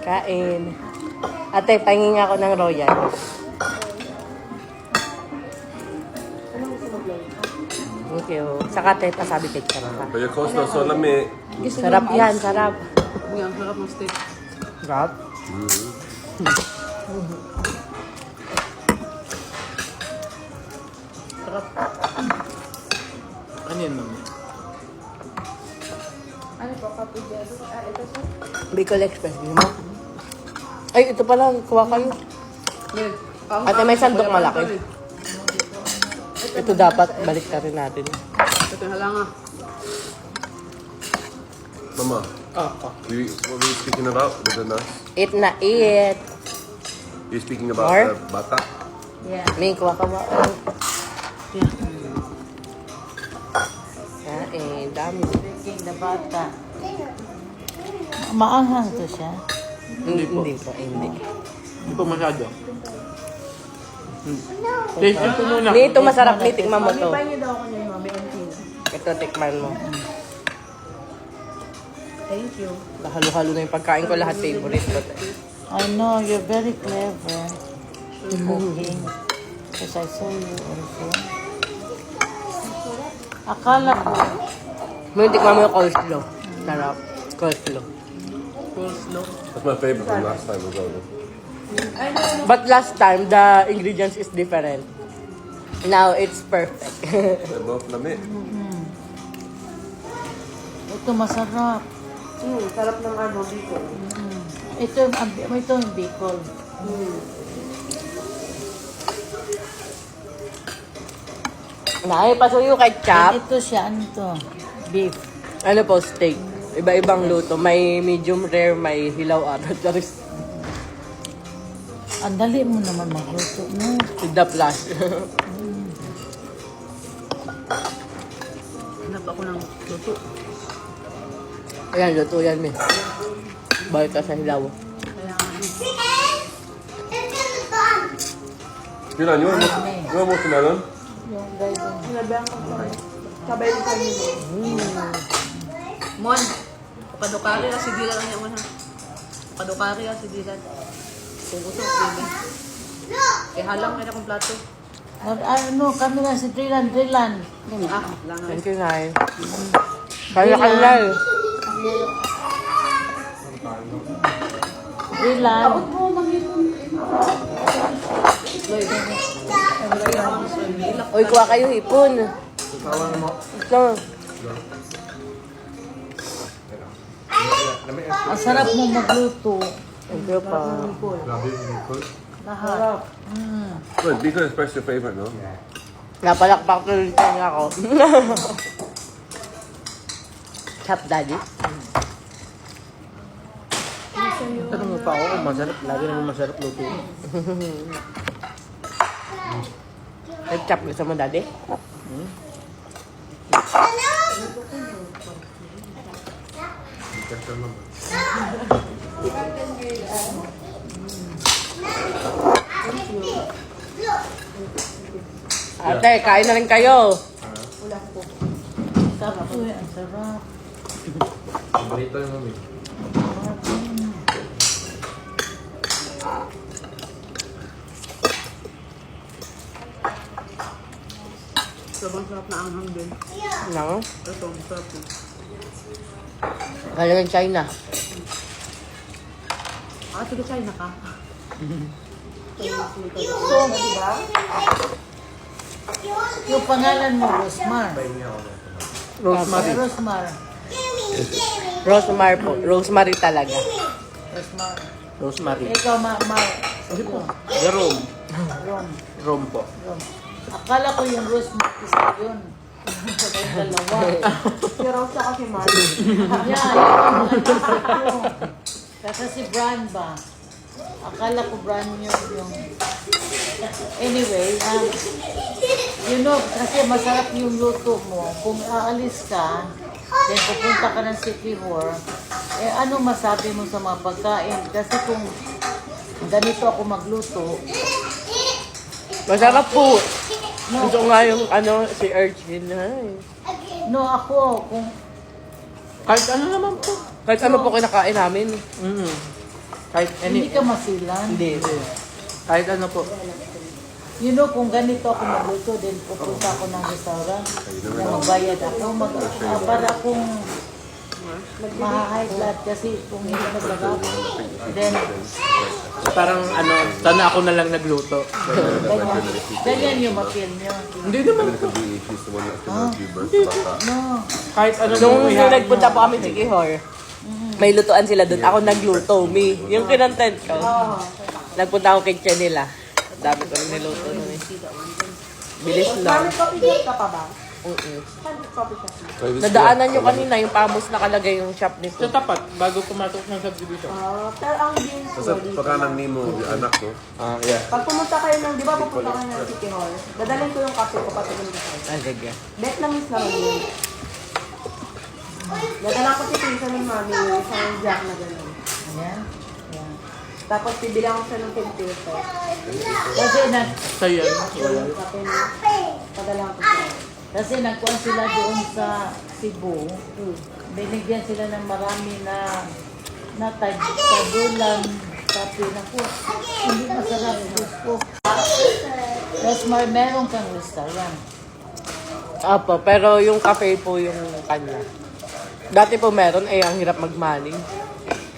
Kain. Ate, pahingin ako ng royal. Thank you. Saka ate, pasabi cake ka na. Kaya coleslaw so lami. Sarap yan, sarap. Ang sarap ng steak. Sarap? Sarap. Ano yan, mami? Ano po, kapidero? Ito po. Bicol Express, di mo? Ay, ito pala, kuha kayo. Ate, may sandok malaki. Ito dapat, balik na rin natin. Ito yung halanga. Mama, what were you speaking about with the nurse? Eat na eat. You're speaking about More? the bata? Yeah. May kuha ka ba? Dami. King na bata. Maanghang to siya. Hindi po, hindi. Hindi pa masyado. Taste ito muna. Ni, ito masarap ni, tikman mo to. Pahingi daw ako niya, Mami Antina. Ito, tikman mo. Thank you. Halo-halo na yung pagkain ko, lahat favorite ko. I know, you're very clever. Cooking. Because I saw you also. Akala ko, May tikman mo yung coleslaw. Sarap. Coleslaw. Coleslaw. That's my favorite from last time as well. But last time, the ingredients is different. Now, it's perfect. They're both lami. ito masarap. Sarap ng ano dito. Ito yung bacon. Nay, pasuyo ketchup. Ito siya, ano to? Beef. Ano po, steak. Iba-ibang luto. May medium rare, may hilaw at charis. Ang dali mo naman magluto mo. With the plus. Hanap ako ng luto. Ayan, luto yan, me. Balik ka sa hilaw. Kaya ano. Pilan, you want watermelon? Yung guys, Sinabihan ko po. Sabay ko kanino. Mon, kadukari kasi dilan lang yan, ha? Kadukari kasi dilan. Kung gusto, pili. Kaya halang kayo na kong plato. ano, kami na si Drilan. Ah, lang nga. Thank you, Nay. Kaya ka lang. Drilan. Uy, kuha kayo hipon. Ito. Ang sarap mo magluto. Thank you pa. Lahat. Good, Bicol Express your favorite, no? Napalakpak na rin niya ako. Chop, daddy. Tanong mo pa ako kung masarap. Lagi naman masarap luto. Chop, gusto mo, daddy? Ate, kain na rin kayo. Sarap po yan. Ang sarap. Balita yung mami. Sobrang sarap na anghang din. Nang, Ito, ang sarap din. galing China. Ah, sige, China ka. Yung pangalan mo, Rosmar. Rosemary. Rosmar. Rosemary po. Rosemary talaga. Rosmar. Rosemary. Ikaw, Jerome. Rom. Rome po. Rom. Akala ko yung Rosmar isa yun. Yung dalawa. Si Rose siya kasi Mari. Yan, yung isip ko. Kasi si Bran ba? Akala ko Bran yung... Anyway, you know, kasi masarap yung luto mo. Kung aalis ka, then pupunta ka ng City Hall, eh ano masabi mo sa mga pagkain? Kasi kung ganito ako magluto, Masarap po. Gusto ko nga yung ano, si Urchin. Ay. no ako, kung Kahit ano naman po. Kahit ano po kinakain namin. Kahit Hindi ka masilan. Hindi. Kahit ano po. You know, kung ganito ako magluto, din pupunta ako ng restaurant na magbayad ako, para akong ma-high blood kasi kung hindi maglagaw, then Parang ano, sana ako na lang nagluto. ganyan yung mapil nyo. Hindi naman po. She's the one that's gonna give birth to Bata. No. Kahit ano Nung ihain nagpunta nyo. po kami sa Kihor, may lutuan sila doon. Ako nagluto, me. Yung kinontent ko. Nagpunta ako kay Chanila. Dami ko rin niluto nun eh. Bilis lang. Mami, coffee shop ka pa ba? Mm-mm. Saan coffee shop? Nadaanan nyo kanina yung pamos nakalagay yung shop nito. Sa tapat, bago pumasok ng subdivision. Pero ang game Sa pagkanang Nemo, yung anak ko. Yeah. pag pumunta kayo ng, di ba pupunta kayo ng City Hall, dadalhin ko yung kape ko pati yung kape. Ah, sige. Vietnamese naman yun. Dadala ko si Pinsa ng mami yung isang jack na gano'n. Ayan. Ayan. Tapos bibilang ko siya ng 10 pesos. Kasi, So yan. Yung kape na, padala ko siya. kasi nagkuhan sila doon sa Cebu. Binigyan sila ng marami na tagulan, kape na po. Hindi masarap. Gusto. Tapos meron kang restaurant. Apo, pero yung cafe po yung kanya. Dati po meron, eh ang hirap mag-money.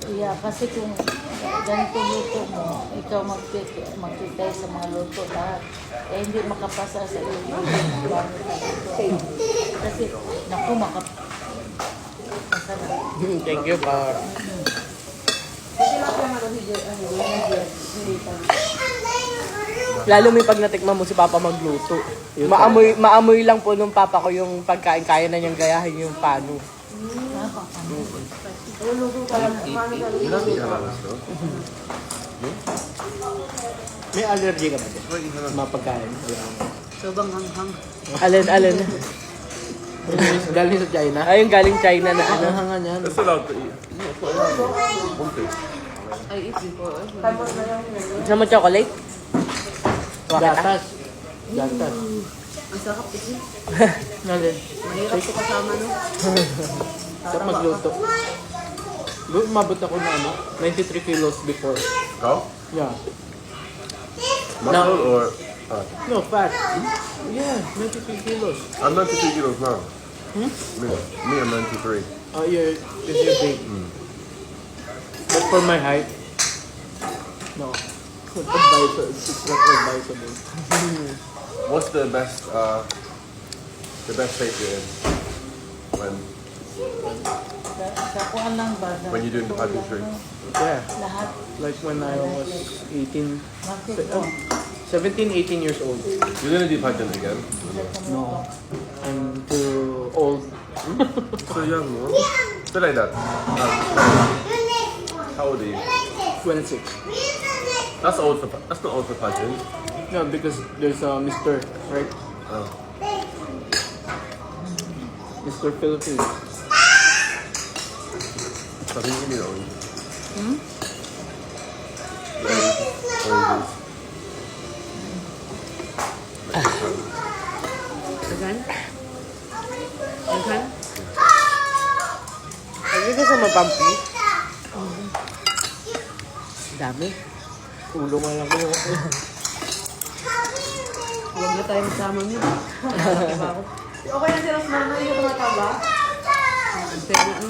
Yeah, kasi kung ganito luto mo, ikaw magkitay sa mga luto lahat. Eh, hindi makapasa sa iyo yung plano na luto. Kasi, naku, masarap. Thank you po. Kasi lang siya nga si Nathan. Lalo may pag natikman mo si Papa magluto. Maamoy lang po nung Papa ko yung pagkain. Kaya na niyang gayahin yung pano. Luluto ka lang. Mami ka May allergy ka ba? Mga pagkain. Sobrang hanghang. Alin. Galing sa China. Ayun galing China na ano. Ang hanga niyan. That's allowed to eat. Okay. I eat before. Tapos na yung yun. Gusto mo chocolate? Gatas. Gatas. Ang sarap ito. Nalin. Mahirap ito kasama, no? Sa magluto. Umabot ako na ano, 93 kilos before. Ikaw? Yeah. Muscle or fat? No, fat. Yeah, 93 kilos. I'm 93 kilos now. Hmm? Me, I'm 93. Yeah, is your big. But for my height, no. It's not advisable. It's not advisable. What's the best shape you're in? Sa kuhan lang ba? When you're doing the pageantry? Yeah, Lahat. like when I was 18, Bakit po? 17, 18 years old. You're gonna do pageant again? No, I'm too old. So young, no? Still like that. How old are you? 26. That's old for. That's not old for pageant. No, because there's a Mr. Right? Oh. Mr. Philippines. So I think you need orange. Dagan? Dagan? Lagi ka sa mapampi. Dami. Ulo mo lang ko. Huwag na tayo magsama niyo. Okay na si Rosmar na yung tumataba. Pero ano?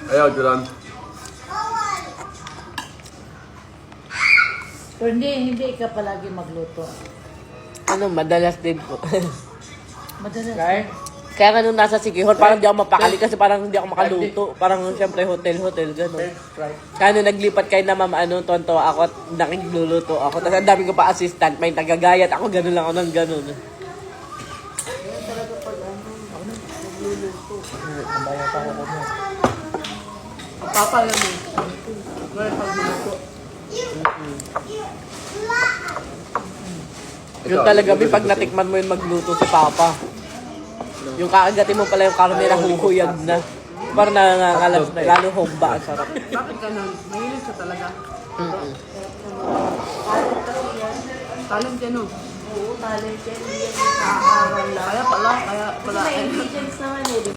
Ayaw, Julan. Pero hindi ka palagi magluto. Ano, madalas din po. Madalas. Kaya nga nung nasa Sikihor, parang di ako mapakali kasi parang hindi ako makaluto. Parang siyempre hotel, gano'n. Kaya nung naglipat kayo na mama, tonto ako at nakigluluto ako. Tapos ang dami ko pa assistant, may tagagayat. Ako gano'n lang ako ng gano'n. Ang papa lang eh. Well, pag minuto. Yun talaga, may pag natikman mo yun magluto si Papa. Yung kaagatin mo pala yung karne na huhuyag na. Parang nangangalas na, lalo humba, ang sarap. Bakit ganun? Mahilig siya talaga. Talent yan, no? Oo, talent yan. Hindi yan nakakaral lang. Kaya pala. Kasi may ingredients naman eh.